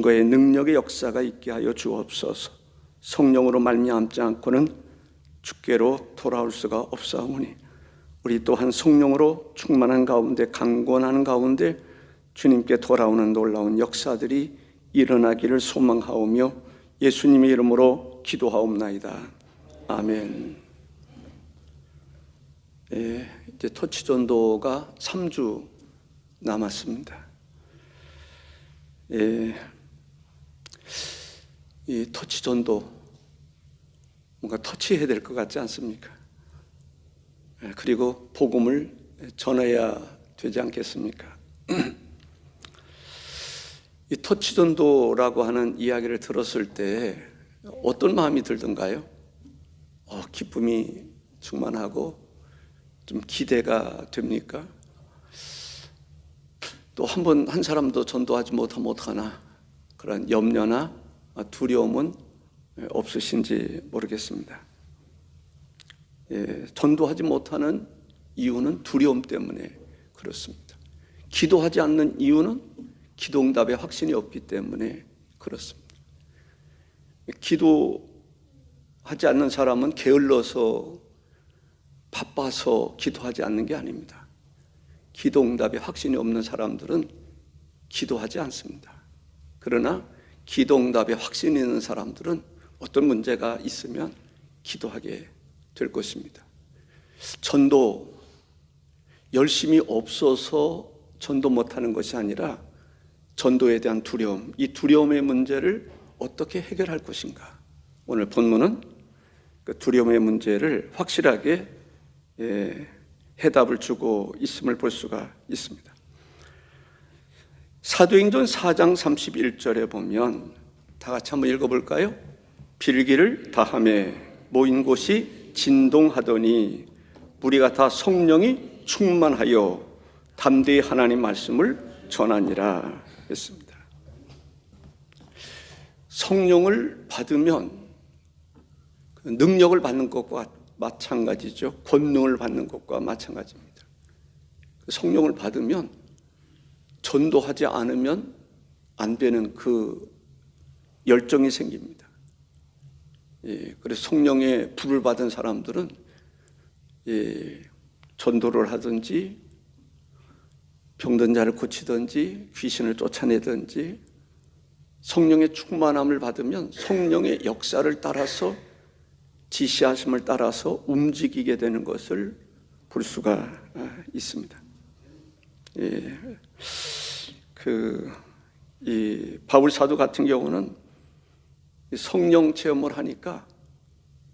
증거의 능력의 역사가 있게 하여 주옵소서. 성령으로 말미암지 않고는 주께로 돌아올 수가 없사오니 우리 또한 성령으로 충만한 가운데, 강권하는 가운데 주님께 돌아오는 놀라운 역사들이 일어나기를 소망하오며 예수님의 이름으로 기도하옵나이다. 아멘. 이제 터치전도가 3주 남았습니다. 이 터치전도 뭔가 터치해야 될 것 같지 않습니까? 그리고 복음을 전해야 되지 않겠습니까? 이 터치전도라고 하는 이야기를 들었을 때 어떤 마음이 들던가요? 기쁨이 충만하고 좀 기대가 됩니까? 또 한 사람도 전도하지 못하면 어떡하나 그런 염려나 두려움은 없으신지 모르겠습니다. 전도하지 못하는 이유는 두려움 때문에 그렇습니다. 기도하지 않는 이유는 기도응답의 확신이 없기 때문에 그렇습니다. 기도하지 않는 사람은 게을러서 바빠서 기도하지 않는 게 아닙니다. 기도응답의 확신이 없는 사람들은 기도하지 않습니다. 그러나 기도응답의 확신이 있는 사람들은 어떤 문제가 있으면 기도하게 될 것입니다. 전도 열심히 없어서 전도 못하는 것이 아니라 전도에 대한 두려움, 이 두려움의 문제를 어떻게 해결할 것인가. 오늘 본문은 그 두려움의 문제를 확실하게 해답을 주고 있음을 볼 수가 있습니다. 사도행전 4장 31절에 보면 다 같이 한번 읽어볼까요? 빌기를 다하매 모인 곳이 진동하더니 무리가 다 성령이 충만하여 담대히 하나님 말씀을 전하니라 했습니다. 성령을 받으면 능력을 받는 것과 마찬가지죠. 권능을 받는 것과 마찬가지입니다. 성령을 받으면 전도하지 않으면 안 되는 그 열정이 생깁니다. 그래서 성령의 불을 받은 사람들은 전도를 하든지 병든 자를 고치든지 귀신을 쫓아내든지 성령의 충만함을 받으면 성령의 역사를 따라서 지시하심을 따라서 움직이게 되는 것을 볼 수가 있습니다. 이 바울 사도 같은 경우는 성령 체험을 하니까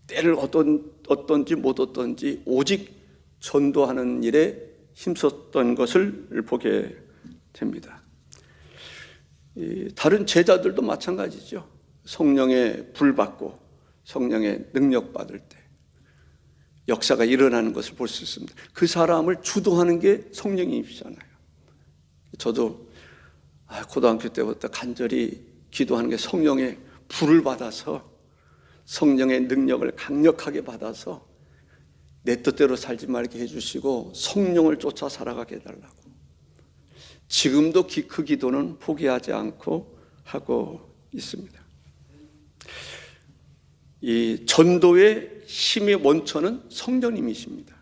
때를 얻든지 못 얻든지 오직 전도하는 일에 힘썼던 것을 보게 됩니다. 다른 제자들도 마찬가지죠. 성령의 불 받고 성령의 능력 받을 때 역사가 일어나는 것을 볼 수 있습니다. 그 사람을 주도하는 게 성령님이시잖아요. 저도 고등학교 때부터 간절히 기도하는 게 성령의 불을 받아서 성령의 능력을 강력하게 받아서 내 뜻대로 살지 말게 해주시고 성령을 쫓아 살아가게 해달라고. 지금도 그 기도는 포기하지 않고 하고 있습니다. 이 전도의 힘의 원천은 성령님이십니다.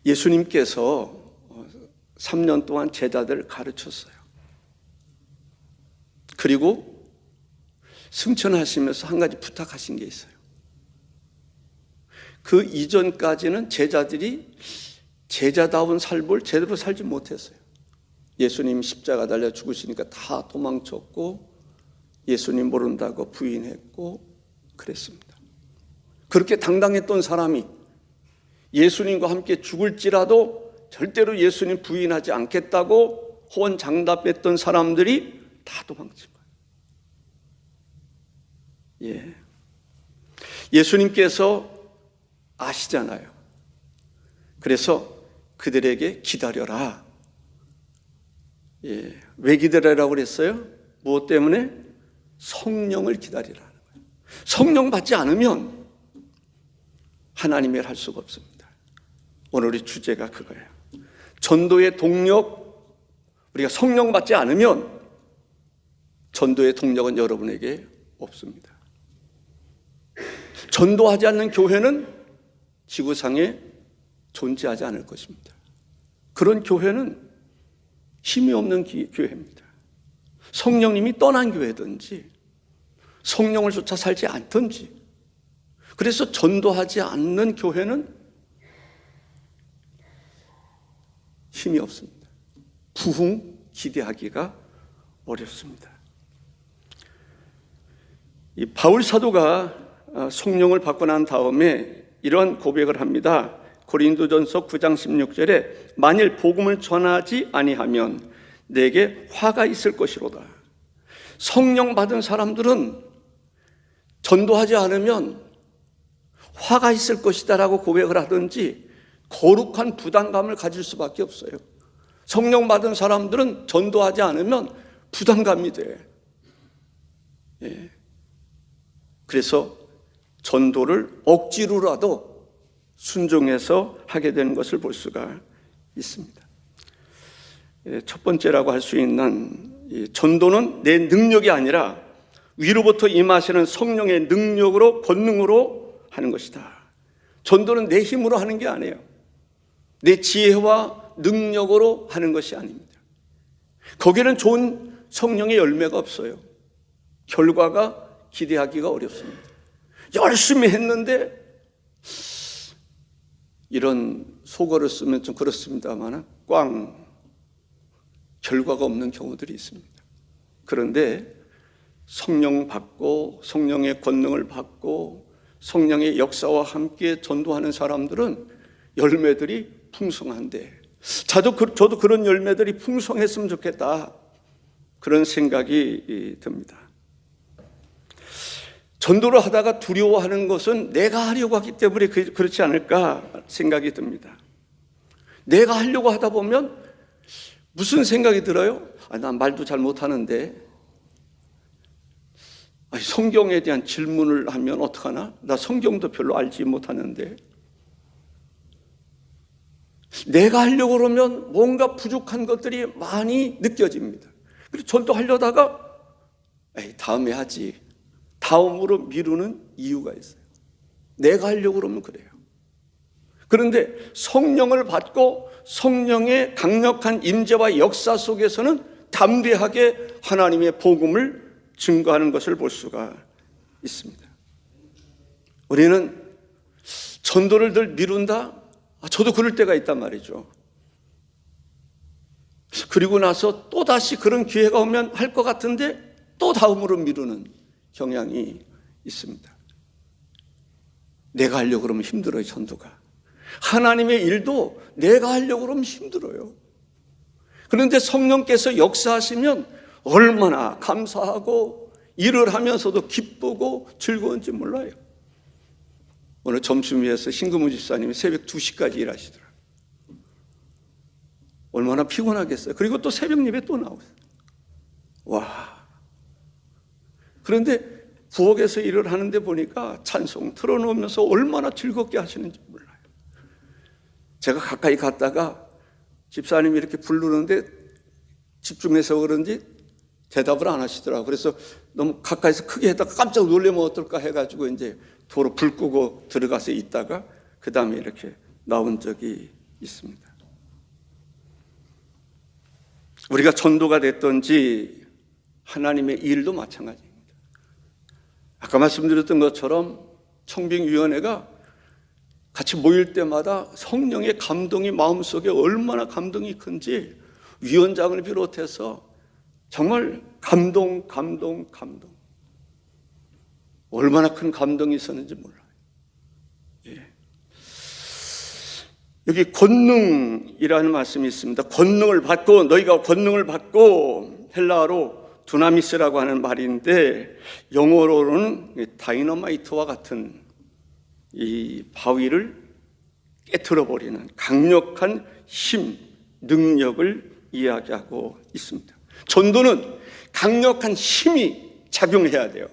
예수님께서 3년 동안 제자들을 가르쳤어요. 그리고 승천하시면서 한 가지 부탁하신 게 있어요. 그 이전까지는 제자들이 제자다운 삶을 제대로 살지 못했어요. 예수님 십자가 달려 죽으시니까 다 도망쳤고 예수님 모른다고 부인했고 그랬습니다. 그렇게 당당했던 사람이 예수님과 함께 죽을지라도 절대로 예수님 부인하지 않겠다고 호언장담했던 사람들이 다 도망친 거예요. 예수님께서 아시잖아요. 그래서 그들에게 기다려라. 왜 기다려라고 그랬어요? 무엇 때문에? 성령을 기다리라는 거예요. 성령 받지 않으면 하나님의 일 할 수가 없습니다. 오늘의 주제가 그거예요. 전도의 동력, 우리가 성령 받지 않으면 전도의 동력은 여러분에게 없습니다. 전도하지 않는 교회는 지구상에 존재하지 않을 것입니다. 그런 교회는 힘이 없는 교회입니다. 성령님이 떠난 교회든지 성령을 쫓아 살지 않든지, 그래서 전도하지 않는 교회는 힘이 없습니다. 부흥 기대하기가 어렵습니다. 이 바울 사도가 성령을 받고 난 다음에 이런 고백을 합니다. 고린도전서 9장 16절에 만일 복음을 전하지 아니하면 내게 화가 있을 것이로다. 성령 받은 사람들은 전도하지 않으면 화가 있을 것이다 라고 고백을 하든지 거룩한 부담감을 가질 수밖에 없어요. 성령 받은 사람들은 전도하지 않으면 부담감이 돼. 예. 그래서 전도를 억지로라도 순종해서 하게 되는 것을 볼 수가 있습니다. 첫 번째라고 할 수 있는 이 전도는 내 능력이 아니라 위로부터 임하시는 성령의 능력으로, 권능으로 하는 것이다. 전도는 내 힘으로 하는 게 아니에요. 내 지혜와 능력으로 하는 것이 아닙니다. 거기에는 좋은 성령의 열매가 없어요. 결과가 기대하기가 어렵습니다. 열심히 했는데, 이런 속어를 쓰면 좀 그렇습니다만 결과가 없는 경우들이 있습니다. 그런데 성령 받고 성령의 권능을 받고 성령의 역사와 함께 전도하는 사람들은 열매들이 풍성한데, 저도 그런 열매들이 풍성했으면 좋겠다, 그런 생각이 듭니다. 전도를 하다가 두려워하는 것은 내가 하려고 하기 때문에 그렇지 않을까 생각이 듭니다. 내가 하려고 하다 보면 무슨 생각이 들어요? 난 말도 잘 못하는데, 성경에 대한 질문을 하면 어떡하나? 나 성경도 별로 알지 못하는데. 내가 하려고 그러면 뭔가 부족한 것들이 많이 느껴집니다. 그리고 전도하려다가 다음에 하지, 다음으로 미루는 이유가 있어요. 내가 하려고 그러면 그래요. 그런데 성령을 받고 성령의 강력한 임재와 역사 속에서는 담대하게 하나님의 복음을 증거하는 것을 볼 수가 있습니다. 우리는 전도를 늘 미룬다? 저도 그럴 때가 있단 말이죠. 그리고 나서 또다시 그런 기회가 오면 할 것 같은데 또 다음으로 미루는 경향이 있습니다. 내가 하려고 그러면 힘들어요, 전도가. 하나님의 일도 내가 하려고 그러면 힘들어요. 그런데 성령께서 역사하시면 얼마나 감사하고 일을 하면서도 기쁘고 즐거운지 몰라요. 오늘 점심위에서 신금우 집사님이 새벽 2시까지 일하시더라고요. 얼마나 피곤하겠어요. 그리고 또 새벽 예배 또 나오세요. 와. 그런데 부엌에서 일을 하는데 보니까 찬송 틀어놓으면서 얼마나 즐겁게 하시는지 몰라요. 제가 가까이 갔다가 집사님이 이렇게 부르는데 집중해서 그런지 대답을 안 하시더라고요. 그래서 너무 가까이서 크게 했다가 깜짝 놀라면 어떨까 해가지고 이제 도로 불 끄고 들어가서 있다가 그 다음에 이렇게 나온 적이 있습니다. 우리가 전도가 됐든지 하나님의 일도 마찬가지입니다. 아까 말씀드렸던 것처럼 청빙위원회가 같이 모일 때마다 성령의 감동이 마음속에 얼마나 감동이 큰지 위원장을 비롯해서 정말 감동. 얼마나 큰 감동이 있었는지 몰라요. 예. 여기 권능이라는 말씀이 있습니다. 권능을 받고, 너희가 권능을 받고, 헬라어로 두나미스라고 하는 말인데 영어로는 다이너마이트와 같은 이 바위를 깨트려 버리는 강력한 힘, 능력을 이야기하고 있습니다. 전도는 강력한 힘이 작용해야 돼요.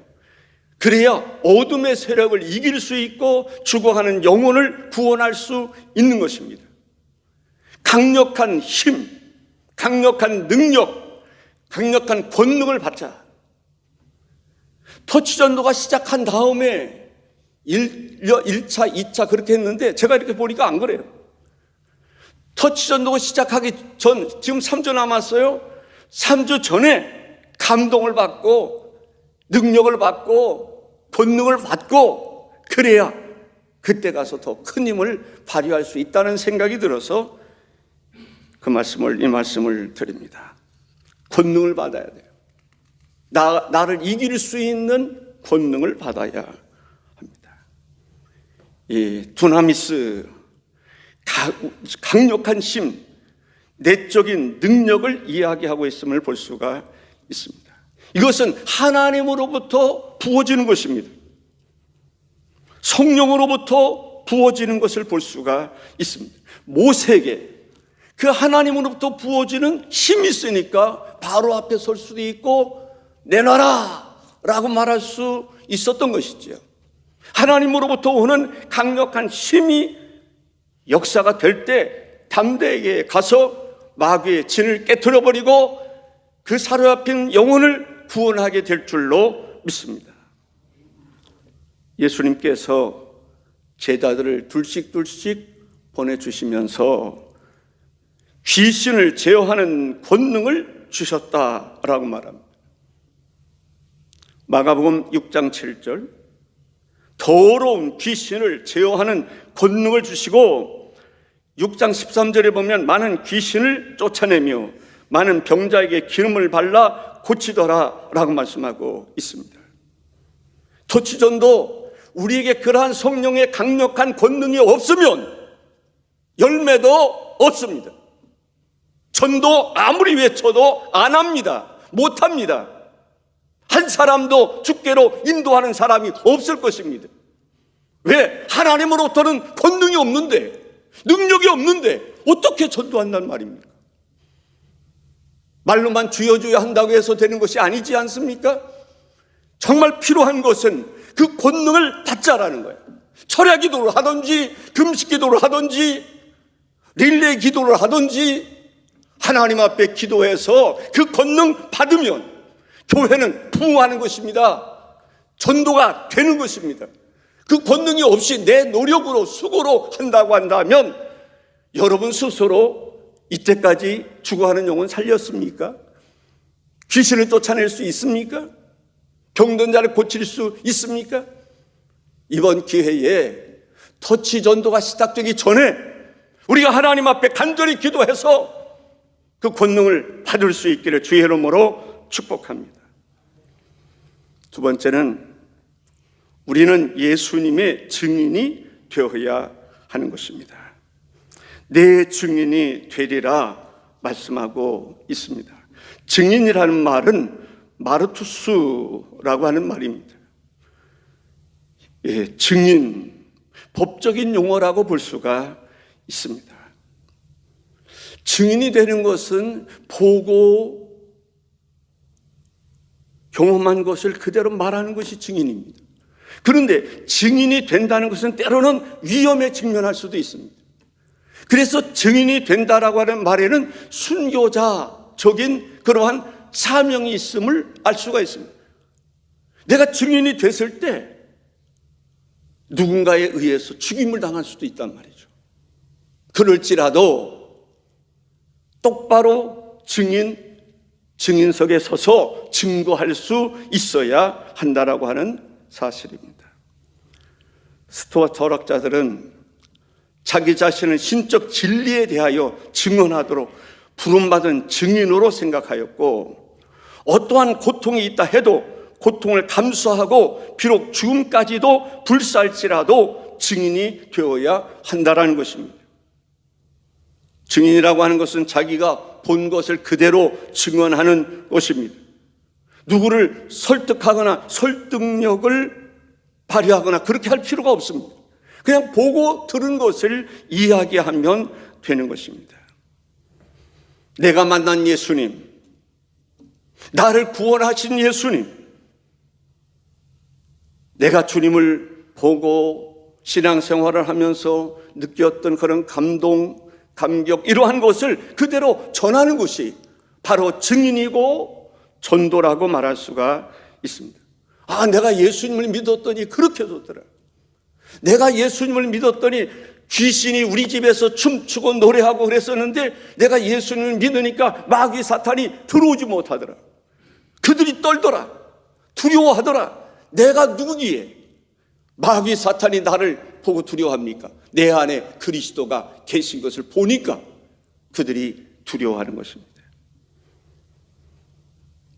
그래야 어둠의 세력을 이길 수 있고 죽어가는 영혼을 구원할 수 있는 것입니다. 강력한 힘, 강력한 능력, 강력한 권능을 받자. 터치전도가 시작한 다음에 1차, 2차 그렇게 했는데 제가 이렇게 보니까 안 그래요. 터치전도가 시작하기 전, 지금 3주 남았어요. 3주 전에 감동을 받고 능력을 받고 권능을 받고 그래야 그때 가서 더 큰 힘을 발휘할 수 있다는 생각이 들어서 이 말씀을 드립니다. 권능을 받아야 돼요. 나를 이길 수 있는 권능을 받아야 합니다. 이 두나미스, 강력한 힘, 내적인 능력을 이야기하고 있음을 볼 수가 있습니다. 이것은 하나님으로부터 부어지는 것입니다. 성령으로부터 부어지는 것을 볼 수가 있습니다. 모세에게 그 하나님으로부터 부어지는 힘이 있으니까 바로 앞에 설 수도 있고 내놔라 라고 말할 수 있었던 것이죠. 하나님으로부터 오는 강력한 힘이 역사가 될 때 담대에게 가서 마귀의 진을 깨트려버리고 그 사로잡힌 영혼을 구원하게 될 줄로 믿습니다. 예수님께서 제자들을 둘씩 보내주시면서 귀신을 제어하는 권능을 주셨다라고 말합니다. 마가복음 6장 7절, 더러운 귀신을 제어하는 권능을 주시고 6장 13절에 보면 많은 귀신을 쫓아내며 많은 병자에게 기름을 발라 고치더라 라고 말씀하고 있습니다. 터치전도 우리에게 그러한 성령의 강력한 권능이 없으면 열매도 없습니다. 전도 아무리 외쳐도 안 합니다. 못 합니다. 한 사람도 주께로 인도하는 사람이 없을 것입니다. 왜? 하나님으로부터는 권능이 없는데, 능력이 없는데 어떻게 전도한단 말입니까? 말로만 주여 주여 한다고 해서 되는 것이 아니지 않습니까? 정말 필요한 것은 그 권능을 받자라는 거예요. 철야 기도를 하든지 금식 기도를 하든지 릴레이 기도를 하든지 하나님 앞에 기도해서 그 권능 받으면 교회는 부흥하는 것입니다. 전도가 되는 것입니다. 그 권능이 없이 내 노력으로 수고로 한다고 한다면 여러분 스스로 이때까지 죽어가는 영혼 살렸습니까? 귀신을 쫓아낼 수 있습니까? 병든 자를 고칠 수 있습니까? 이번 기회에 터치 전도가 시작되기 전에 우리가 하나님 앞에 간절히 기도해서 그 권능을 받을 수 있기를 주의 이름으로 축복합니다. 두 번째는 우리는 예수님의 증인이 되어야 하는 것입니다. 내 증인이 되리라 말씀하고 있습니다. 증인이라는 말은 마르투스라고 하는 말입니다. 예, 증인, 법적인 용어라고 볼 수가 있습니다. 증인이 되는 것은 보고 경험한 것을 그대로 말하는 것이 증인입니다. 그런데 증인이 된다는 것은 때로는 위험에 직면할 수도 있습니다. 그래서 증인이 된다라고 하는 말에는 순교자적인 그러한 사명이 있음을 알 수가 있습니다. 내가 증인이 됐을 때 누군가에 의해서 죽임을 당할 수도 있단 말이죠. 그럴지라도 똑바로 증인석에 서서 증거할 수 있어야 한다라고 하는 사실입니다. 스토아 철학자들은 자기 자신을 신적 진리에 대하여 증언하도록 부름받은 증인으로 생각하였고, 어떠한 고통이 있다 해도 고통을 감수하고 비록 죽음까지도 불사할지라도 증인이 되어야 한다라는 것입니다. 증인이라고 하는 것은 자기가 본 것을 그대로 증언하는 것입니다. 누구를 설득하거나 설득력을 발휘하거나 그렇게 할 필요가 없습니다. 그냥 보고 들은 것을 이야기하면 되는 것입니다. 내가 만난 예수님, 나를 구원하신 예수님, 내가 주님을 보고 신앙생활을 하면서 느꼈던 그런 감동, 감격 이러한 것을 그대로 전하는 것이 바로 증인이고 전도라고 말할 수가 있습니다. 아, 내가 예수님을 믿었더니 그렇게 좋더라. 내가 예수님을 믿었더니 귀신이 우리 집에서 춤추고 노래하고 그랬었는데 내가 예수님을 믿으니까 마귀 사탄이 들어오지 못하더라. 그들이 떨더라. 두려워하더라. 내가 누구기에 마귀 사탄이 나를 보고 두려워합니까? 내 안에 그리스도가 계신 것을 보니까 그들이 두려워하는 것입니다.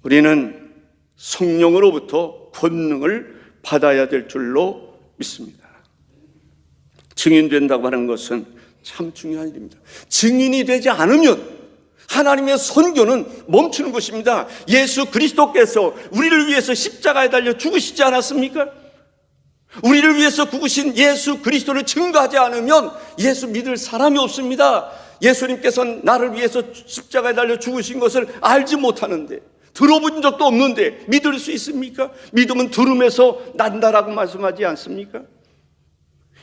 우리는 성령으로부터 권능을 받아야 될 줄로 믿습니다. 증인된다고 하는 것은 참 중요한 일입니다. 증인이 되지 않으면 하나님의 선교는 멈추는 것입니다. 예수 그리스도께서 우리를 위해서 십자가에 달려 죽으시지 않았습니까? 우리를 위해서 죽으신 예수 그리스도를 증거하지 않으면 예수 믿을 사람이 없습니다. 예수님께서는 나를 위해서 십자가에 달려 죽으신 것을 알지 못하는데, 들어본 적도 없는데 믿을 수 있습니까? 믿음은 들음에서 난다라고 말씀하지 않습니까?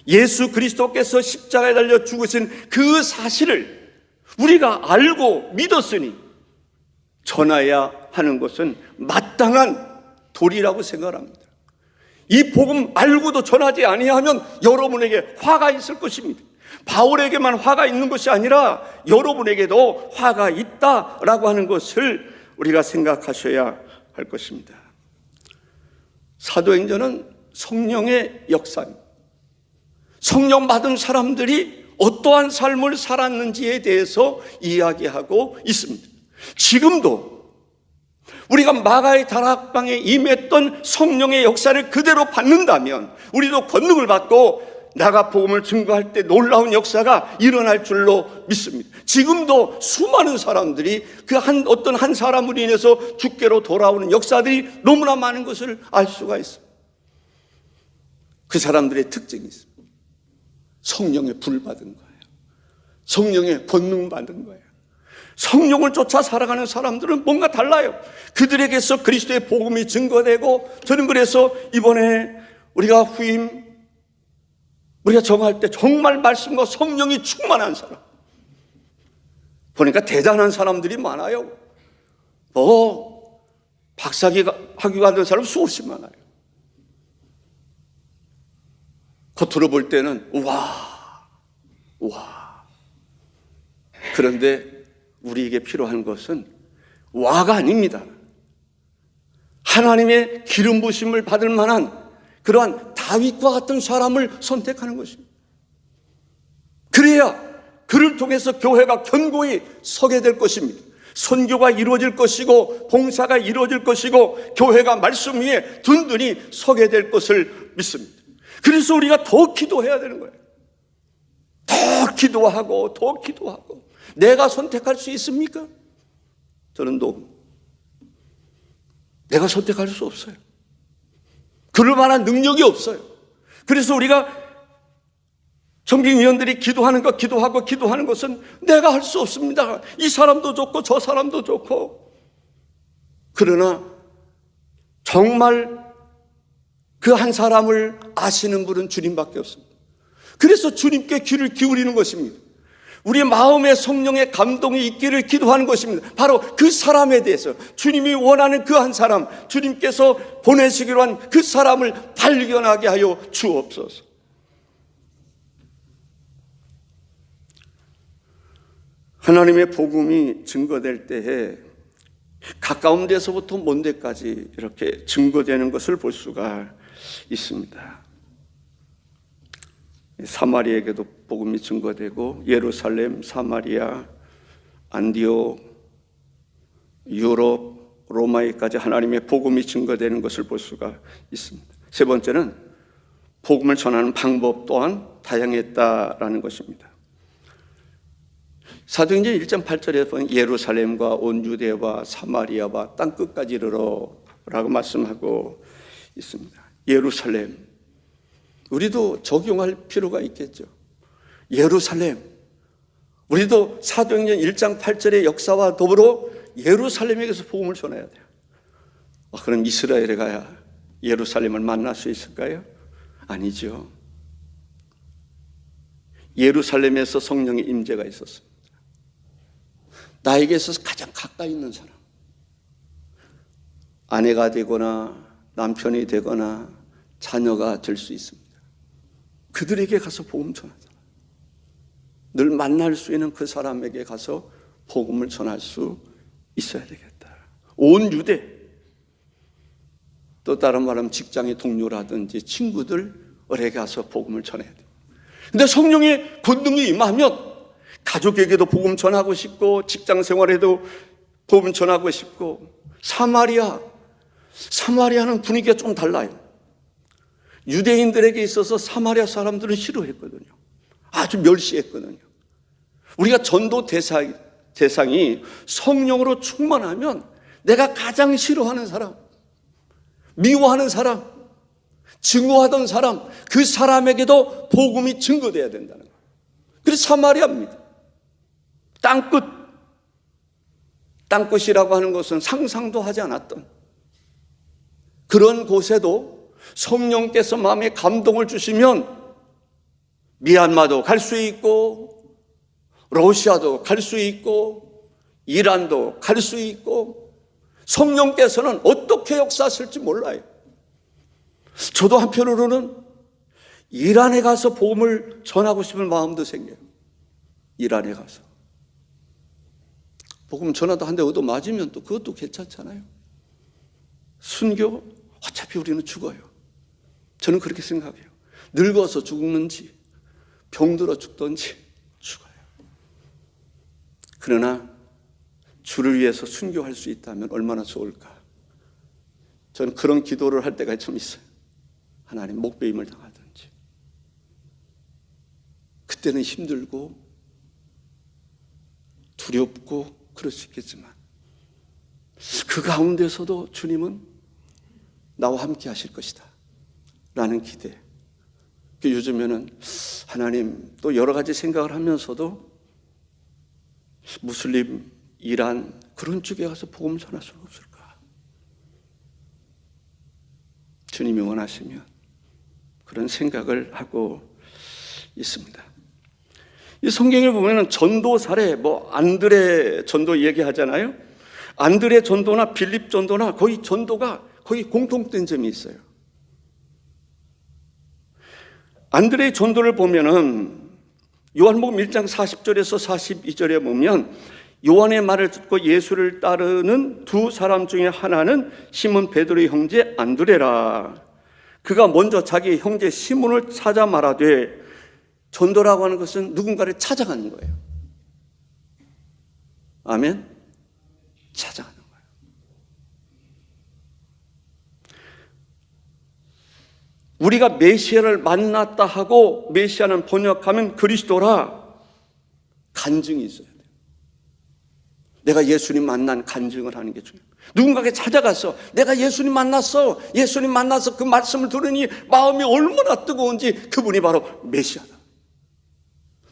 예수 그리스도께서 십자가에 달려 죽으신 그 사실을 우리가 알고 믿었으니 전해야 하는 것은 마땅한 도리라고 생각합니다. 이 복음 알고도 전하지 아니하면 여러분에게 화가 있을 것입니다. 바울에게만 화가 있는 것이 아니라 여러분에게도 화가 있다라고 하는 것을 우리가 생각하셔야 할 것입니다. 사도행전은 성령의 역사입니다. 성령 받은 사람들이 어떠한 삶을 살았는지에 대해서 이야기하고 있습니다. 지금도 우리가 마가의 다락방에 임했던 성령의 역사를 그대로 받는다면 우리도 권능을 받고 나가 복음을 증거할 때 놀라운 역사가 일어날 줄로 믿습니다. 지금도 수많은 사람들이 어떤 한 사람으로 인해서 주께로 돌아오는 역사들이 너무나 많은 것을 알 수가 있습니다. 그 사람들의 특징이 있습니다. 성령의 불 받은 거예요. 성령의 권능 받은 거예요. 성령을 쫓아 살아가는 사람들은 뭔가 달라요. 그들에게서 그리스도의 복음이 증거되고, 저는 그래서 이번에 우리가 우리가 정할 때 정말 말씀과 성령이 충만한 사람 보니까 대단한 사람들이 많아요. 학위 받은 사람 수없이 많아요. 겉으로 볼 때는 와. 그런데 우리에게 필요한 것은 와가 아닙니다. 하나님의 기름 부심을 받을 만한 그러한 다윗과 같은 사람을 선택하는 것입니다. 그래야 그를 통해서 교회가 견고히 서게 될 것입니다. 선교가 이루어질 것이고 봉사가 이루어질 것이고 교회가 말씀 위에 든든히 서게 될 것을 믿습니다. 그래서 우리가 더 기도해야 되는 거예요. 더 기도하고 더 기도하고. 내가 선택할 수 있습니까? 저는 내가 선택할 수 없어요. 그럴 만한 능력이 없어요. 그래서 우리가 정기위원들이 기도하는 것은 내가 할 수 없습니다. 이 사람도 좋고 저 사람도 좋고. 그러나 정말 그 한 사람을 아시는 분은 주님밖에 없습니다. 그래서 주님께 귀를 기울이는 것입니다. 우리의 마음에 성령의 감동이 있기를 기도하는 것입니다. 바로 그 사람에 대해서 주님이 원하는 그 한 사람, 주님께서 보내시기로 한 그 사람을 발견하게 하여 주옵소서. 하나님의 복음이 증거될 때에 가까운 데서부터 먼 데까지 이렇게 증거되는 것을 볼 수가 있습니다. 사마리아에게도 복음이 증거되고 예루살렘, 사마리아, 안디옥, 유럽, 로마에까지 하나님의 복음이 증거되는 것을 볼 수가 있습니다. 세 번째는 복음을 전하는 방법 또한 다양했다라는 것입니다. 사도행전 1장 8절에 보면 예루살렘과 온 유대와 사마리아와 땅끝까지 이르러라고 말씀하고 있습니다. 예루살렘, 우리도 적용할 필요가 있겠죠. 예루살렘, 우리도 사도행전 1장 8절의 역사와 더불어 예루살렘에게서 복음을 전해야 돼요. 그럼 이스라엘에 가야 예루살렘을 만날 수 있을까요? 아니죠. 예루살렘에서 성령의 임재가 있었습니다. 나에게 있어서 가장 가까이 있는 사람, 아내가 되거나 남편이 되거나 자녀가 될 수 있습니다. 그들에게 가서 복음 전하자. 늘 만날 수 있는 그 사람에게 가서 복음을 전할 수 있어야 되겠다. 온 유대, 또 다른 말하면 직장의 동료라든지 친구들에게 가서 복음을 전해야 돼요. 근데 성령의 권능이 임하면 가족에게도 복음 전하고 싶고, 직장 생활에도 복음 전하고 싶고. 사마리아는 분위기가 좀 달라요. 유대인들에게 있어서 사마리아 사람들은 싫어했거든요. 아주 멸시했거든요. 우리가 전도 대상이 성령으로 충만하면 내가 가장 싫어하는 사람, 미워하는 사람, 증오하던 사람, 그 사람에게도 복음이 증거돼야 된다는 거예요. 그래서 사마리아입니다. 땅끝이라고 하는 것은 상상도 하지 않았던 그런 곳에도 성령께서 마음에 감동을 주시면 미얀마도 갈 수 있고, 러시아도 갈 수 있고, 이란도 갈 수 있고, 성령께서는 어떻게 역사하실지 몰라요. 저도 한편으로는 이란에 가서 복음을 전하고 싶은 마음도 생겨요. 이란에 가서 복음 전하다 한 대 얻어 맞으면 또 그것도 괜찮잖아요. 순교, 어차피 우리는 죽어요. 저는 그렇게 생각해요. 늙어서 죽는지 병들어 죽든지 죽어요. 그러나 주를 위해서 순교할 수 있다면 얼마나 좋을까. 저는 그런 기도를 할 때가 좀 있어요. 하나님, 목배임을 당하든지. 그때는 힘들고 두렵고 그럴 수 있겠지만 그 가운데서도 주님은 나와 함께 하실 것이다 라는 기대. 요즘에는 하나님, 또 여러 가지 생각을 하면서도 무슬림, 이란 그런 쪽에 가서 복음 전할 수는 없을까. 주님이 원하시면 그런 생각을 하고 있습니다. 이 성경을 보면은 전도 사례, 안드레 전도 얘기하잖아요. 안드레 전도나 빌립 전도나 거의 전도가 거의 공통된 점이 있어요. 안드레의 전도를 보면은 요한복음 1장 40절에서 42절에 보면 요한의 말을 듣고 예수를 따르는 두 사람 중에 하나는 시몬 베드로의 형제 안드레라. 그가 먼저 자기 형제 시몬을 찾아 말하되, 전도라고 하는 것은 누군가를 찾아가는 거예요. 아멘? 찾아가는 거예요. 우리가 메시아를 만났다 하고, 메시아는 번역하면 그리스도라, 간증이 있어야 돼요. 내가 예수님 만난 간증을 하는 게 중요해요. 누군가에게 찾아가서 내가 예수님 만나서 그 말씀을 들으니 마음이 얼마나 뜨거운지, 그분이 바로 메시아다.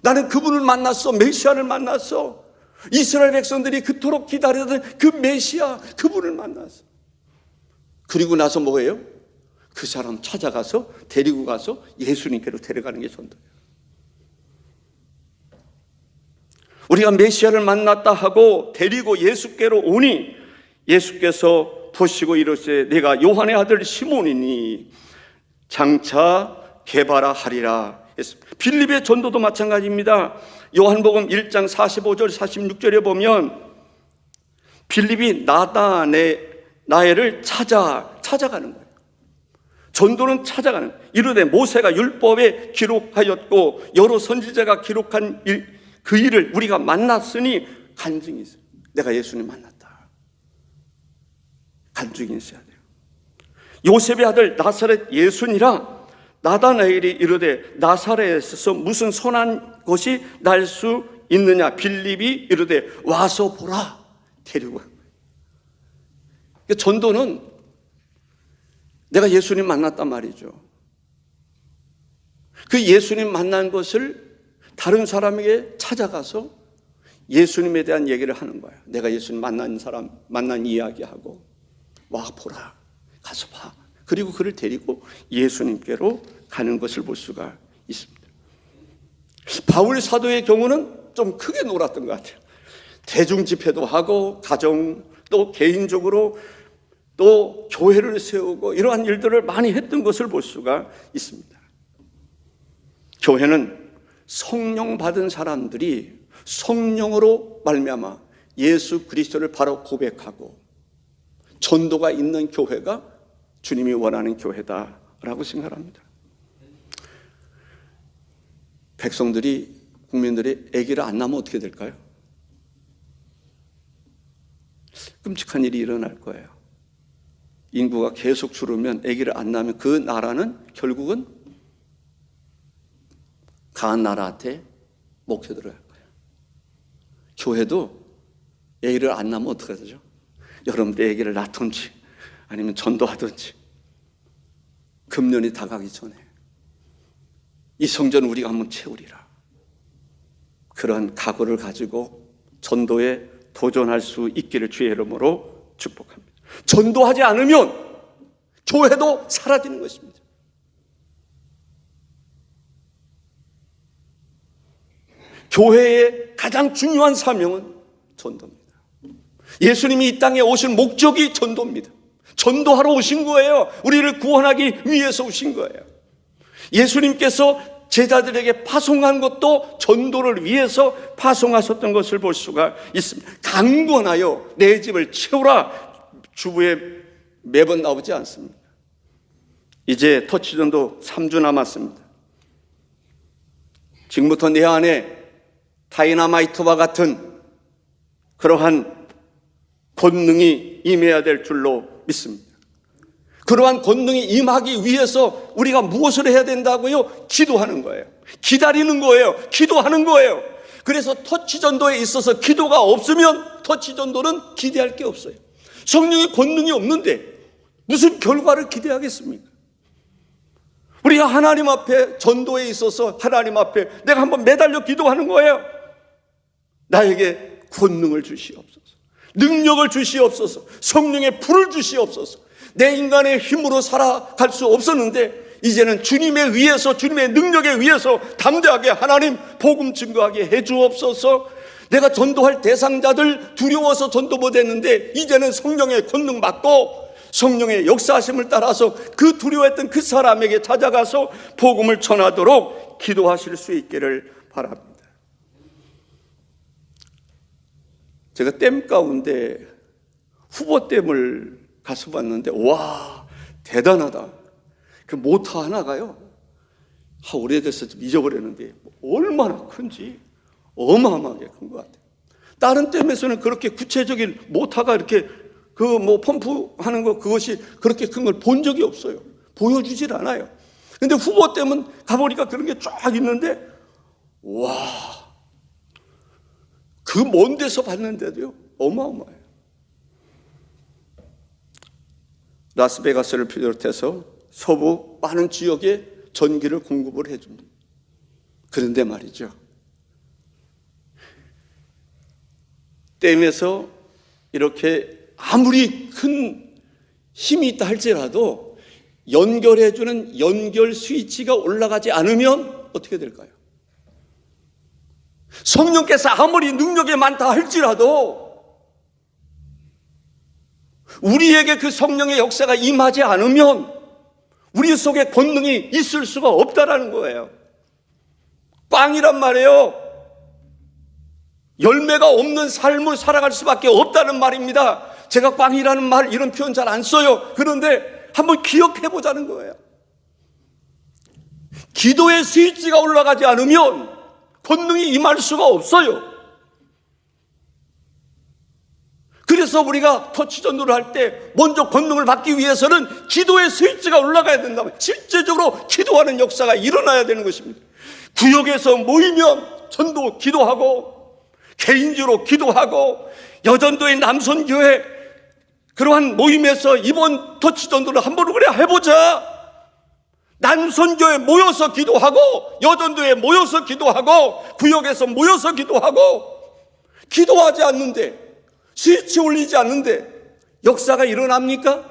나는 그분을 만났어. 메시아를 만났어. 이스라엘 백성들이 그토록 기다리던 그 메시아, 그분을 만났어. 그리고 나서 뭐예요? 그 사람 찾아가서 데리고 가서 예수님께로 데려가는 게 전도예요. 우리가 메시아를 만났다 하고 데리고 예수께로 오니 예수께서 보시고 이르시되 내가 요한의 아들 시몬이니 장차 게바라 하리라 했습니다. 빌립의 전도도 마찬가지입니다. 요한복음 1장 45절 46절에 보면 빌립이 나다나엘을 찾아가는 거예요. 전도는 찾아가는 거예요. 이르되 모세가 율법에 기록하였고 여러 선지자가 기록한 그 일을 우리가 만났으니 간증이 있어요. 내가 예수님 만났다. 간증이 있어야 돼요. 요셉의 아들 나사렛 예수니라 나다나엘이 이르되 나사렛에서 무슨 선한 것이 날 수 있느냐. 빌립이 이르되 와서 보라. 데리고 간 거예요. 전도는 내가 예수님 만났단 말이죠. 그 예수님 만난 것을 다른 사람에게 찾아가서 예수님에 대한 얘기를 하는 거예요. 내가 예수님 만난 이야기하고 와 보라. 가서 봐. 그리고 그를 데리고 예수님께로 가는 것을 볼 수가 있습니다. 바울 사도의 경우는 좀 크게 놀았던 것 같아요. 대중 집회도 하고 가정 또 개인적으로 또 교회를 세우고 이러한 일들을 많이 했던 것을 볼 수가 있습니다. 교회는 성령 받은 사람들이 성령으로 말미암아 예수 그리스도를 바로 고백하고 전도가 있는 교회가 주님이 원하는 교회다라고 생각합니다. 백성들이, 국민들이 아기를 안 낳으면 어떻게 될까요? 끔찍한 일이 일어날 거예요. 인구가 계속 줄으면 아기를 안 낳으면 그 나라는 결국은 강한 나라한테 먹혀 들어갈 거예요. 교회도 아기를 안 낳으면 어떻게 되죠? 여러분들 아기를 낳든지 아니면 전도하든지 금년이 다가기 전에 이 성전을 우리가 한번 채우리라. 그런 각오를 가지고 전도에 도전할 수 있기를 주의 이름으로 축복합니다. 전도하지 않으면 교회도 사라지는 것입니다. 교회의 가장 중요한 사명은 전도입니다. 예수님이 이 땅에 오신 목적이 전도입니다. 전도하러 오신 거예요. 우리를 구원하기 위해서 오신 거예요. 예수님께서 제자들에게 파송한 것도 전도를 위해서 파송하셨던 것을 볼 수가 있습니다. 강권하여 내 집을 채우라 주부에 매번 나오지 않습니다. 이제 터치전도 3주 남았습니다. 지금부터 내 안에 다이나마이트와 같은 그러한 권능이 임해야 될 줄로 믿습니다. 그러한 권능이 임하기 위해서 우리가 무엇을 해야 된다고요? 기도하는 거예요. 기다리는 거예요. 기도하는 거예요. 그래서 터치전도에 있어서 기도가 없으면 터치전도는 기대할 게 없어요. 성령의 권능이 없는데 무슨 결과를 기대하겠습니까? 우리가 하나님 앞에 전도에 있어서 하나님 앞에 내가 한번 매달려 기도하는 거예요. 나에게 권능을 주시옵소서. 능력을 주시옵소서. 성령의 불을 주시옵소서. 내 인간의 힘으로 살아갈 수 없었는데 이제는 주님에 의해서, 주님의 능력에 의해서 담대하게 하나님 복음 증거하게 해 주옵소서. 내가 전도할 대상자들 두려워서 전도 못했는데 이제는 성령의 권능 받고 성령의 역사하심을 따라서 그 두려워했던 그 사람에게 찾아가서 복음을 전하도록 기도하실 수 있기를 바랍니다. 제가 댐 가운데 후보댐을 가서 봤는데 와 대단하다. 그 모터 하나가요 오래돼서 좀 잊어버렸는데 얼마나 큰지 어마어마하게 큰 것 같아요. 다른 댐에서는 그렇게 구체적인 모터가 이렇게 그 뭐 펌프하는 거 그것이 그렇게 큰 걸 본 적이 없어요. 보여주질 않아요. 근데 후보댐은 가보니까 그런 게 쫙 있는데 와 그 먼 데서 봤는데도요 어마어마해요. 라스베가스를 비롯해서 서부 많은 지역에 전기를 공급을 해줍니다. 그런데 말이죠, 댐에서 이렇게 아무리 큰 힘이 있다 할지라도 연결해주는 연결 스위치가 올라가지 않으면 어떻게 될까요? 성령께서 아무리 능력이 많다 할지라도 우리에게 그 성령의 역사가 임하지 않으면 우리 속에 권능이 있을 수가 없다라는 거예요. 꽝이란 말이에요. 열매가 없는 삶을 살아갈 수밖에 없다는 말입니다. 제가 꽝이라는 말 이런 표현 잘 안 써요. 그런데 한번 기억해 보자는 거예요. 기도의 스위치가 올라가지 않으면 권능이 임할 수가 없어요. 그래서 우리가 터치전도를 할 때 먼저 권능을 받기 위해서는 기도의 스위치가 올라가야 된다면 실제적으로 기도하는 역사가 일어나야 되는 것입니다. 구역에서 모이면 전도 기도하고 개인적으로 기도하고 여전도의 남선교회 그러한 모임에서 이번 터치전도를 한번 그래 해보자. 남선교회 모여서 기도하고 여전도에 모여서 기도하고 구역에서 모여서 기도하고 기도하지 않는데 스위치 올리지 않는데 역사가 일어납니까?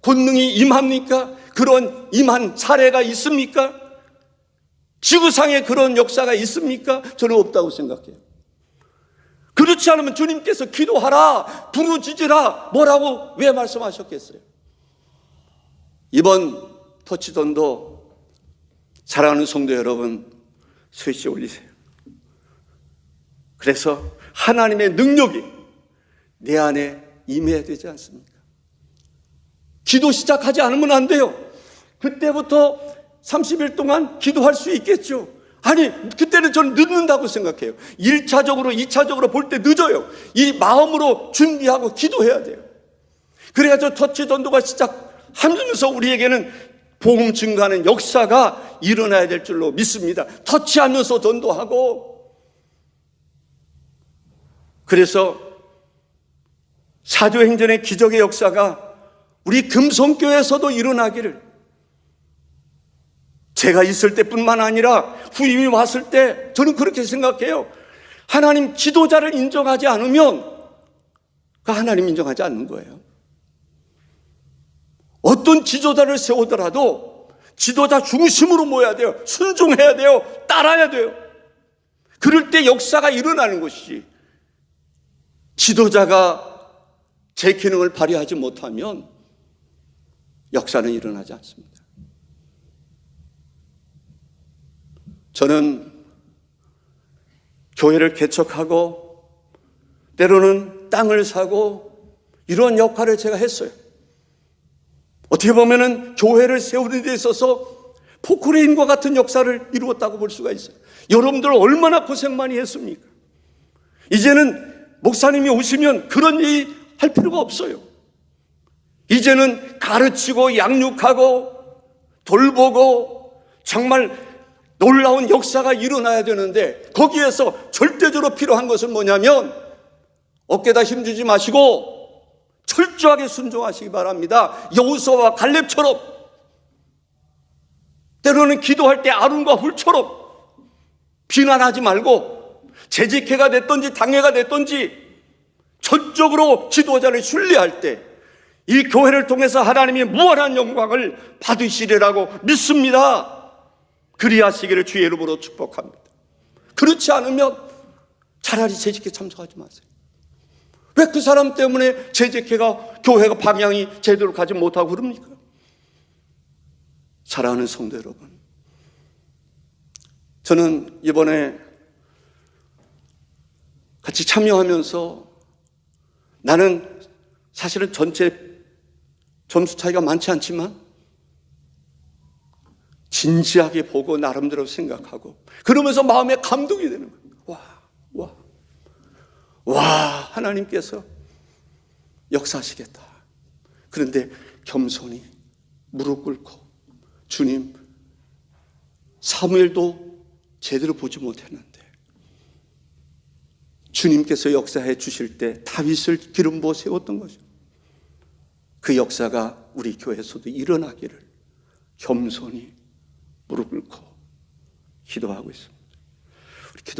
권능이 임합니까? 그런 임한 사례가 있습니까? 지구상에 그런 역사가 있습니까? 저는 없다고 생각해요. 그렇지 않으면 주님께서 기도하라, 부르짖으라 뭐라고 왜 말씀하셨겠어요? 이번 터치돈도 사랑하는 성도 여러분, 쇠시 올리세요. 그래서 하나님의 능력이 내 안에 임해야 되지 않습니까? 기도 시작하지 않으면 안 돼요. 그때부터 30일 동안 기도할 수 있겠죠. 아니, 그때는 저는 늦는다고 생각해요. 1차적으로 2차적으로 볼 때 늦어요. 이 마음으로 준비하고 기도해야 돼요. 그래가지고 터치전도가 시작하면서 우리에게는 복음 증가하는 역사가 일어나야 될 줄로 믿습니다. 터치하면서 전도하고. 그래서 사도행전의 기적의 역사가 우리 금성교회에서도 일어나기를, 제가 있을 때뿐만 아니라 후임이 왔을 때 저는 그렇게 생각해요. 하나님 지도자를 인정하지 않으면 그 하나님 인정하지 않는 거예요. 어떤 지도자를 세우더라도 지도자 중심으로 모여야 돼요. 순종해야 돼요. 따라야 돼요. 그럴 때 역사가 일어나는 것이지, 지도자가 제 기능을 발휘하지 못하면 역사는 일어나지 않습니다. 저는 교회를 개척하고 때로는 땅을 사고 이런 역할을 제가 했어요. 어떻게 보면은 교회를 세우는 데 있어서 포크레인과 같은 역사를 이루었다고 볼 수가 있어요. 여러분들 얼마나 고생 많이 했습니까? 이제는 목사님이 오시면 그런 일 할 필요가 없어요. 이제는 가르치고 양육하고 돌보고 정말 놀라운 역사가 일어나야 되는데, 거기에서 절대적으로 필요한 것은 뭐냐면 어깨다 힘주지 마시고 철저하게 순종하시기 바랍니다. 여호수아와 갈렙처럼, 때로는 기도할 때 아론과 훌처럼 비난하지 말고 재직회가 됐든지 당회가 됐든지 전적으로 지도자를 신뢰할 때 이 교회를 통해서 하나님이 무한한 영광을 받으시리라고 믿습니다. 그리하시기를 주의 이름으로 축복합니다. 그렇지 않으면 차라리 재직회 참석하지 마세요. 왜 그 사람 때문에 재직회가, 교회가 방향이 제대로 가지 못하고 그럽니까? 사랑하는 성도 여러분, 저는 이번에 같이 참여하면서, 나는 사실은 전체 점수 차이가 많지 않지만 진지하게 보고 나름대로 생각하고 그러면서 마음에 감동이 되는 거예요. 와, 하나님께서 역사하시겠다. 그런데 겸손히 무릎 꿇고, 주님, 사무엘도 제대로 보지 못했는데 주님께서 역사해 주실 때 다윗을 기름 부어 세웠던 거죠. 그 역사가 우리 교회에서도 일어나기를 겸손히 무릎 꿇고 기도하고 있습니다. 우리 기도